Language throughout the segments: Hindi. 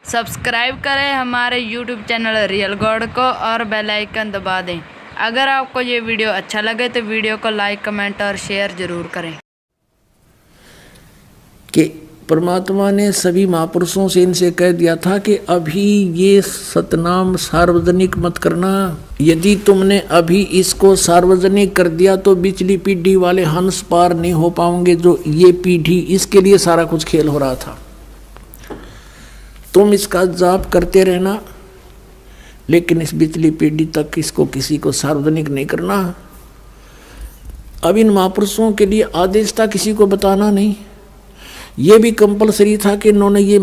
सब्सक्राइब करें हमारे YouTube चैनल रियल गॉड को और बेल आइकन दबा दें। अगर आपको ये वीडियो अच्छा लगे तो वीडियो को लाइक, कमेंट और शेयर जरूर करें। कि परमात्मा ने सभी महापुरुषों से इनसे कह दिया था कि अभी ये सतनाम सार्वजनिक मत करना। यदि तुमने अभी इसको सार्वजनिक कर दिया तो पिछली पीढ़ी वाले हंस पार नहीं हो पाओगे। जो ये पीढ़ी, इसके लिए सारा कुछ खेल हो रहा था। तुम इसका जाप करते रहना, लेकिन इस पिछली पीढ़ी तक इसको किसी को सार्वजनिक नहीं करना। अब इन महापुरुषों के लिए आदेश था किसी को बताना नहीं। ये भी कंपलसरी था कि इन्होंने ये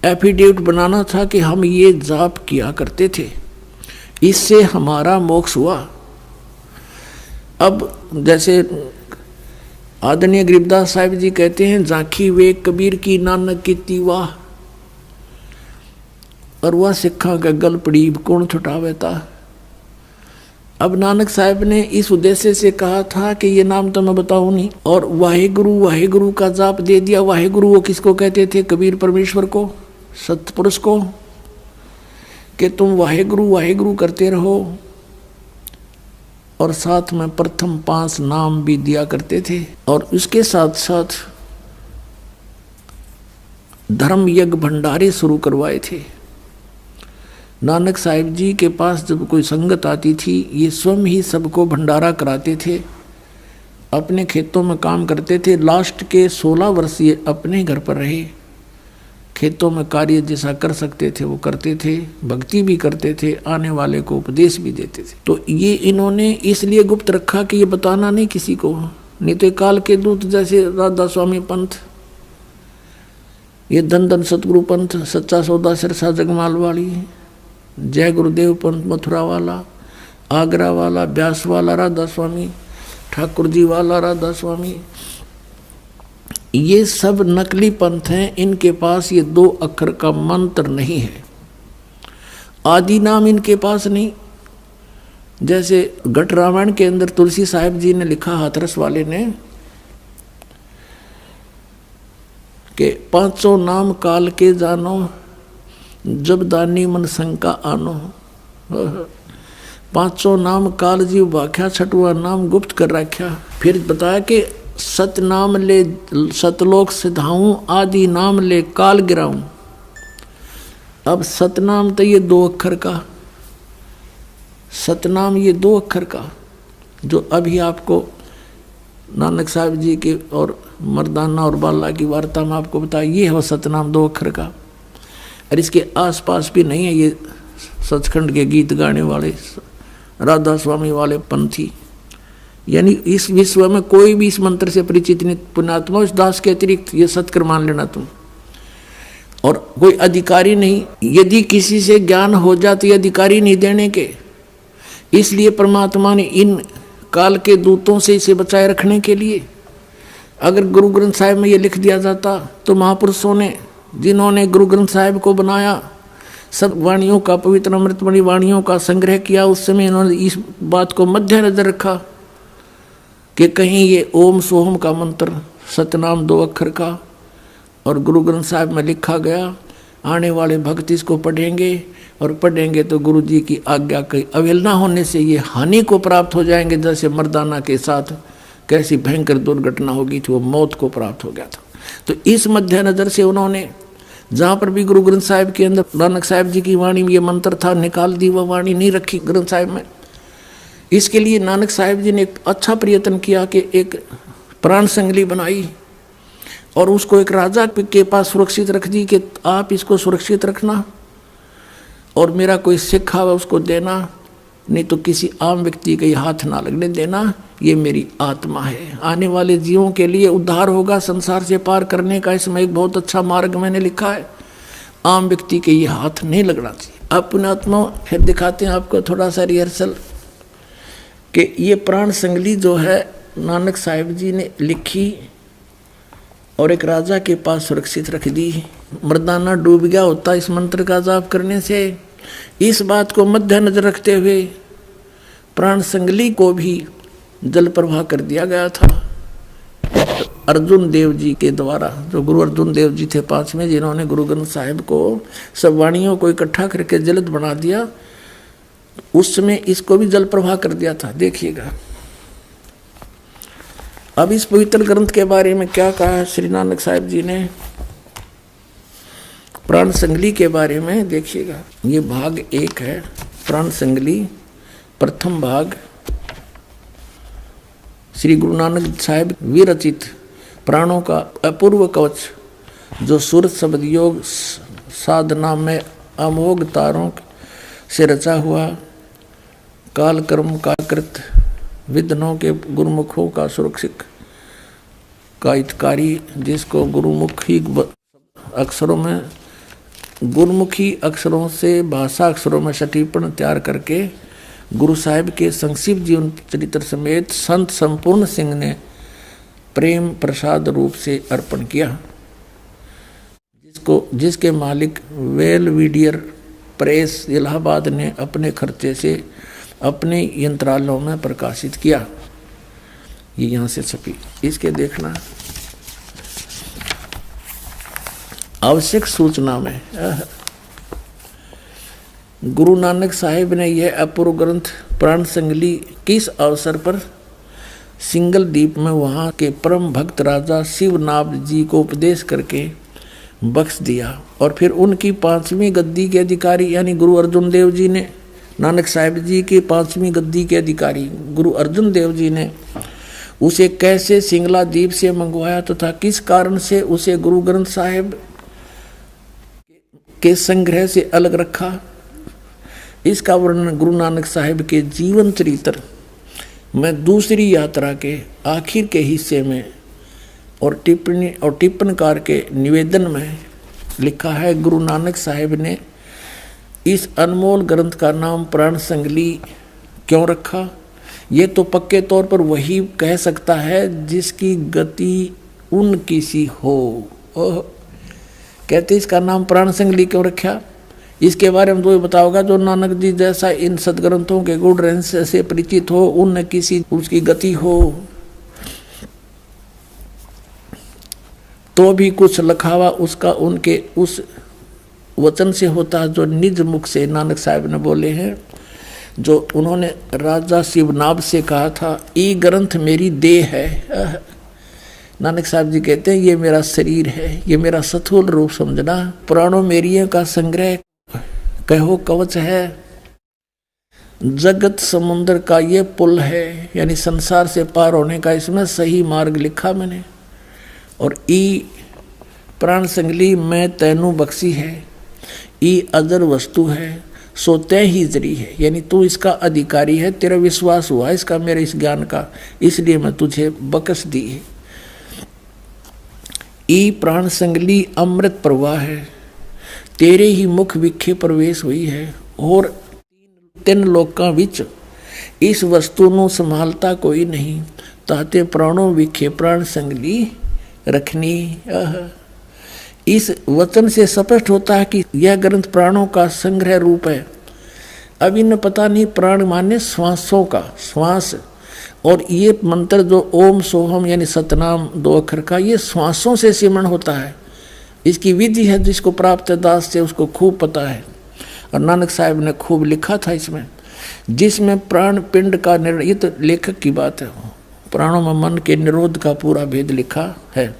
एफिडेविट बनाना था कि हम ये जाप किया करते थे, इससे हमारा मोक्ष हुआ। अब जैसे आदरणीय गरीबदास साहिब जी कहते हैं, झांकी वे कबीर की नानक की तीवा और वह सिखा का गल पड़ी कौन छुटावे था। अब नानक साहब ने इस उद्देश्य से कहा था कि ये नाम तो मैं बताऊं नहीं, और वाहेगुरु का जाप दे दिया। वाहेगुरु वो किसको कहते थे? कबीर परमेश्वर को, सतपुरुष को, कि तुम वाहेगुरु करते रहो। और साथ में प्रथम 5 नाम भी दिया करते थे, और उसके साथ साथ धर्म यज्ञ भंडारे शुरू करवाए थे। नानक साहिब जी के पास जब कोई संगत आती थी, ये स्वयं ही सबको भंडारा कराते थे, अपने खेतों में काम करते थे। लास्ट के 16 वर्ष ये अपने घर पर रहे, खेतों में कार्य जैसा कर सकते थे वो करते थे, भक्ति भी करते थे, आने वाले को उपदेश भी देते थे। तो ये इन्होंने इसलिए गुप्त रखा कि ये बताना नहीं किसी को, नहीं तो काल के दूत जैसे राधा स्वामी पंथ, ये धन सतगुरु पंथ, सच्चा सौदा सिरसा जगमाल वाली, जय गुरुदेव पंथ मथुरा वाला, आगरा वाला, ब्यास वाला राधा स्वामी, ठाकुर जी वाला राधा स्वामी, ये सब नकली पंथ हैं। इनके पास ये 2 अक्षर का मंत्र नहीं है, आदि नाम इनके पास नहीं। जैसे घट रामायण के अंदर तुलसी साहिब जी ने लिखा, हाथरस वाले ने, कि 500 नाम काल के जानो, जब दानी मन शंका आनो। 500 नाम काल जीव भाख्या, 6वां नाम गुप्त कर रखा। फिर बताया कि सतनाम ले सतलोक सिधाऊं, आदि नाम ले काल गिराऊं। अब सतनाम तो ये 2 अक्षर का, सतनाम ये 2 अक्षर का, जो अभी आपको नानक साहब जी के और मर्दाना और बाला की वार्ता में आपको बताया, ये है सतनाम 2 अक्षर का। और इसके आसपास भी नहीं है ये सचखंड के गीत गाने वाले राधा स्वामी वाले पंथी। यानी इस विश्व में कोई भी इस मंत्र से परिचित नहीं। पुण्यात्मा उस दास के अतिरिक्त ये सत्कर मान लेना तुम, और कोई अधिकारी नहीं। यदि किसी से ज्ञान हो जाती अधिकारी नहीं देने के, इसलिए परमात्मा ने इन काल के दूतों से इसे बचाए रखने के लिए, अगर गुरु ग्रंथ साहिब में ये लिख दिया जाता तो महापुरुषों ने, जिन्होंने गुरु ग्रंथ साहिब को बनाया, सब वाणियों का, पवित्र अमृतमणि वाणियों का संग्रह किया, उस समय इन्होंने इस बात को मद्देनजर रखा कि कहीं ये ओम सोहम का मंत्र, सतनाम 2 अक्षर का, और गुरु ग्रंथ साहिब में लिखा गया, आने वाले भक्त इसको पढ़ेंगे, और पढ़ेंगे तो गुरु जी की आज्ञा की अवहेलना होने से ये हानि को प्राप्त हो जाएंगे। जैसे मर्दाना के साथ कैसी भयंकर दुर्घटना होगी थी, वो मौत को प्राप्त हो गया था। तो इस मद्देनजर से उन्होंने जहाँ पर भी गुरु ग्रंथ साहिब के अंदर नानक साहिब जी की वाणी में ये मंत्र था, निकाल दी, वह वाणी नहीं रखी ग्रंथ साहिब में। इसके लिए नानक साहिब जी ने एक अच्छा प्रयत्न किया कि एक प्राण संगली बनाई, और उसको एक राजा के पास सुरक्षित रख दी कि आप इसको सुरक्षित रखना, और मेरा कोई सिक्खा हुआ उसको देना, नहीं तो किसी आम व्यक्ति के हाथ ना लगने देना, ये मेरी आत्मा है। आने वाले जीवों के लिए उद्धार होगा, संसार से पार करने का इसमें एक बहुत अच्छा मार्ग मैंने लिखा है, आम व्यक्ति के ये हाथ नहीं लगना चाहिए। अब पुण्यात्मा फिर दिखाते हैं आपको थोड़ा सा रिहर्सल, कि ये प्राण संगली जो है नानक साहिब जी ने लिखी और एक राजा के पास सुरक्षित रख दी। मर्दाना डूब गया होता इस मंत्र का जाप करने से। इस बात को मद्देनजर रखते हुए प्राण संगली को भी जल प्रवाह कर दिया गया था। अर्जुन देव जी के द्वारा, जो गुरु अर्जुन देव जी थे 5वें, जिन्होंने गुरु ग्रंथ साहिब को सब वाणियों को इकट्ठा करके जलद बना दिया, उस समय इसको भी जल प्रवाह कर दिया था। देखिएगा अब इस पवित्र ग्रंथ के बारे में क्या कहा है श्री नानक साहिब जी ने प्राण संगली के बारे में। देखिएगा ये भाग 1 है, प्राण संगली प्रथम भाग, श्री गुरु नानक साहिब विरचित प्राणों का अपूर्व कवच, जो सूरत शब्द योग साधना में अमोघ तारों से रचा हुआ, काल कर्म का कृत विद्नों के गुरुमुखों का सुरक्षित का हितकारी, जिसको गुरुमुखी अक्षरों में, गुरुमुखी अक्षरों से भाषा अक्षरों में सटीपन तैयार करके गुरु साहिब के संक्षिप्त जीवन चरित्र समेत संत संपूर्ण सिंह ने प्रेम प्रसाद रूप से अर्पण किया, जिसके मालिक वेलविडियर प्रेस इलाहाबाद ने अपने खर्चे से अपने यंत्रालयों में प्रकाशित किया। ये यहाँ से छपी, इसके देखना आवश्यक सूचना में गुरु नानक साहिब ने यह अपूर्व ग्रंथ प्राण संगली किस अवसर पर सिंगल द्वीप में वहाँ के परम भक्त राजा शिवनाभ जी को उपदेश करके बख्श दिया, और फिर उनकी 5वीं गद्दी के अधिकारी यानी गुरु अर्जुन देव जी ने, नानक साहिब जी की 5वीं गद्दी के अधिकारी गुरु अर्जुन देव जी ने उसे कैसे सिंगला द्वीप से मंगवाया तथा किस कारण से उसे गुरु ग्रंथ साहिब के संग्रह से अलग रखा, इसका वर्णन गुरु नानक साहिब के जीवन चरित्र में दूसरी यात्रा के आखिर के हिस्से में और टिप्पणी और टिप्पणकार के निवेदन में लिखा है। गुरु नानक साहिब ने इस अनमोल ग्रंथ का नाम प्राण संगली क्यों रखा, ये तो पक्के तौर पर वही कह सकता है जिसकी गति उनकी सी हो। कहते इसका नाम प्राण संगली क्यों रखा, इसके बारे में तो ये बताओगा जो नानक जी जैसा इन सदग्रंथों के गुण रहस्य से परिचित हो, उन किसी उसकी गति हो तो भी कुछ लखावा उसका उनके उस वचन से होता जो निज मुख से नानक साहिब ने बोले हैं, जो उन्होंने राजा शिवनाभ से कहा था, ये ग्रंथ मेरी देह है। नानक साहब जी कहते हैं ये मेरा शरीर है, ये मेरा स्थूल रूप समझना, पुराणों मेरियों का संग्रह कहो कवच है, जगत समुद्र का ये पुल है, यानी संसार से पार होने का इसमें सही मार्ग लिखा मैंने, और ई प्राण संगली मैं तैनू बख्शी है, ई अजर वस्तु है, सो तय ही जरी है, यानी तू इसका अधिकारी है, तेरा विश्वास हुआ इसका मेरे इस ज्ञान का, इसलिए मैं तुझे बख्श दी है। ई प्राण संगली अमृत प्रवाह है, तेरे ही मुख विखे प्रवेश हुई है, और 3 लोकां विच इस वस्तु ਨੂੰ संभालता कोई नहीं, ताते प्राणों विखे प्राण संगली रखनी। इस वचन से स्पष्ट होता है कि यह ग्रंथ प्राणों का संग्रह रूप है। अब इन्हें पता नहीं प्राण माने श्वासों का श्वास, और ये मंत्र जो ओम सोहम यानी सतनाम 2 अक्षर का, ये श्वासों से सिमरण होता है। इसकी विधि है, जिसको प्राप्त दास से उसको खूब पता है, और नानक साहिब ने खूब लिखा था इसमें, जिसमें प्राण पिंड का ये तो लेखक की बात है, प्राणों में मन के निरोध का पूरा भेद लिखा है।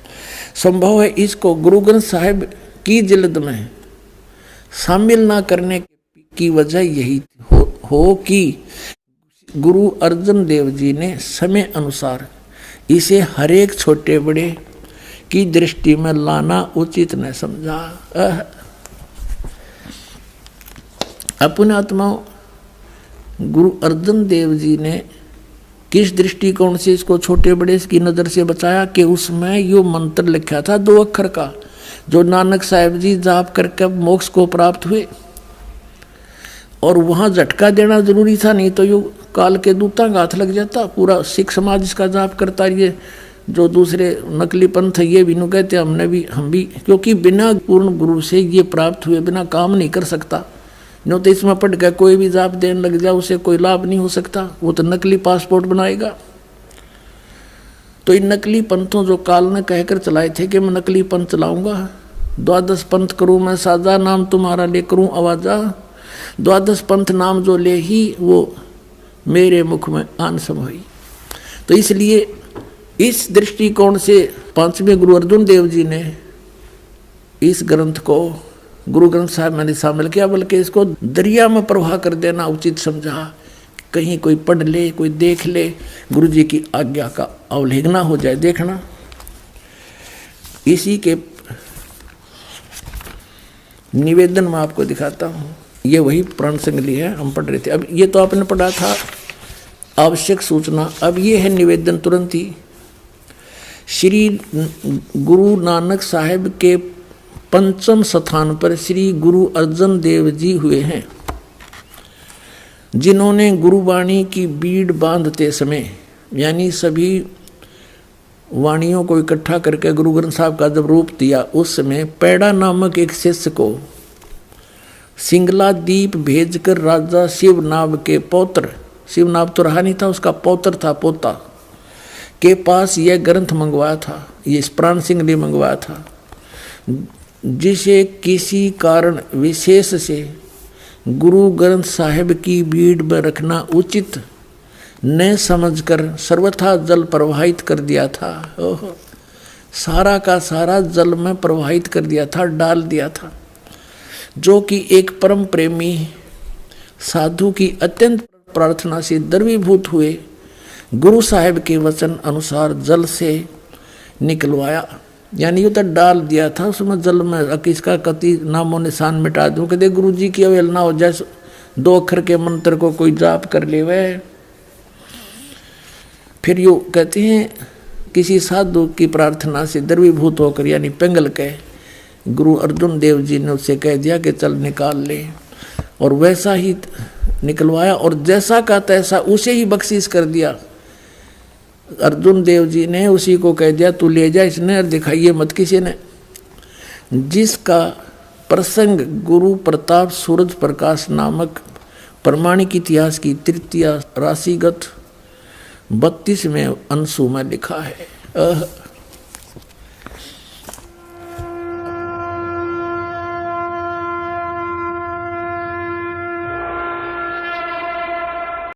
संभव है इसको गुरु ग्रंथ साहिब की जिल्द में शामिल ना करने की वजह यही हो कि गुरु अर्जुन देव जी ने समय अनुसार इसे हरेक छोटे बड़े की दृष्टि में लाना उचित न समझा। अपने आत्माओं गुरु अर्जुन देव जी ने किस दृष्टिकोण से इसको छोटे बड़े की नज़र से बचाया कि उसमें यो मंत्र लिखा था 2 अक्षर का, जो नानक साहिब जी जाप करके मोक्ष को प्राप्त हुए, और वहाँ झटका देना जरूरी था, नहीं तो यो काल के दूता का हाथ लग जाता। पूरा सिख समाज इसका जाप करता, ये जो दूसरे नकली पंथ ये भी नु कहते हम भी क्योंकि बिना पूर्ण गुरु से ये प्राप्त हुए बिना काम नहीं कर सकता। नो तो इसमें पढ़ के कोई भी जाप देने लग जाए उसे कोई लाभ नहीं हो सकता, वो तो नकली पासपोर्ट बनाएगा। तो इन नकली पंथों जो काल ने कहकर चलाए थे कि मैं नकली पंथ चलाऊंगा, 12 पंथ करूं मैं साजा, नाम तुम्हारा ले करूं आवाजा, 12 पंथ नाम जो ले ही वो मेरे मुख में आन समाई। तो इसलिए इस दृष्टिकोण से 5वें गुरु अर्जुन देव जी ने इस ग्रंथ को गुरु ग्रंथ साहब मैंने शामिल किया, बल्कि इसको दरिया में प्रवाह कर देना उचित समझा। कहीं कोई पढ़ ले, कोई देख ले, गुरु जी की आज्ञा का अवहेलना हो जाए। देखना, इसी के निवेदन में आपको दिखाता हूँ। ये वही पुराण संगली है, हम पढ़ रहे थे। अब ये तो आपने पढ़ा था आवश्यक सूचना, अब ये है निवेदन तुरंत ही। श्री गुरु नानक साहिब के 5वें स्थान पर श्री गुरु अर्जन देव जी हुए हैं, जिन्होंने गुरुवाणी की बीड़ बांधते समय, यानी सभी वाणियों को इकट्ठा करके गुरु ग्रंथ साहब का जब रूप दिया, उस समय पैड़ा नामक एक शिष्य को सिंगला दीप भेजकर राजा शिवनाभ के पौत्र, शिवनाभ तो रहा नहीं था, उसका पौत्र था, पोता के पास यह ग्रंथ मंगवाया था, ये प्राण सिंह ने मंगवाया था, जिसे किसी कारण विशेष से गुरु ग्रंथ साहिब की बीड़ में रखना उचित न समझकर सर्वथा जल प्रवाहित कर दिया था। ओह, सारा का सारा जल में प्रवाहित कर दिया था, डाल दिया था, जो कि एक परम प्रेमी साधु की अत्यंत प्रार्थना से द्रवीभूत हुए गुरु साहिब के वचन अनुसार जल से निकलवाया। यानी ये तो डाल दिया था उसमें जल में, किसका कति नामो निशान मिटा दूं, कहते गुरु जी की अवहेलना हो जाए, 2 अक्षर के मंत्र को कोई जाप कर ले वह। फिर यो कहते हैं किसी साधु की प्रार्थना से द्रवीभूत होकर, यानी पिंगल के गुरु अर्जुन देव जी ने उससे कह दिया कि चल निकाल ले, और वैसा ही निकलवाया, और जैसा का तैसा उसे ही बख्शीश कर दिया। अर्जुन देव जी ने उसी को कह दिया तू ले जा, इसने दिखाइए मत किसी ने। जिसका प्रसंग गुरु प्रताप सूरज प्रकाश नामक प्रमाणिक इतिहास की तृतीय राशिगत 32वें अंशु में लिखा है।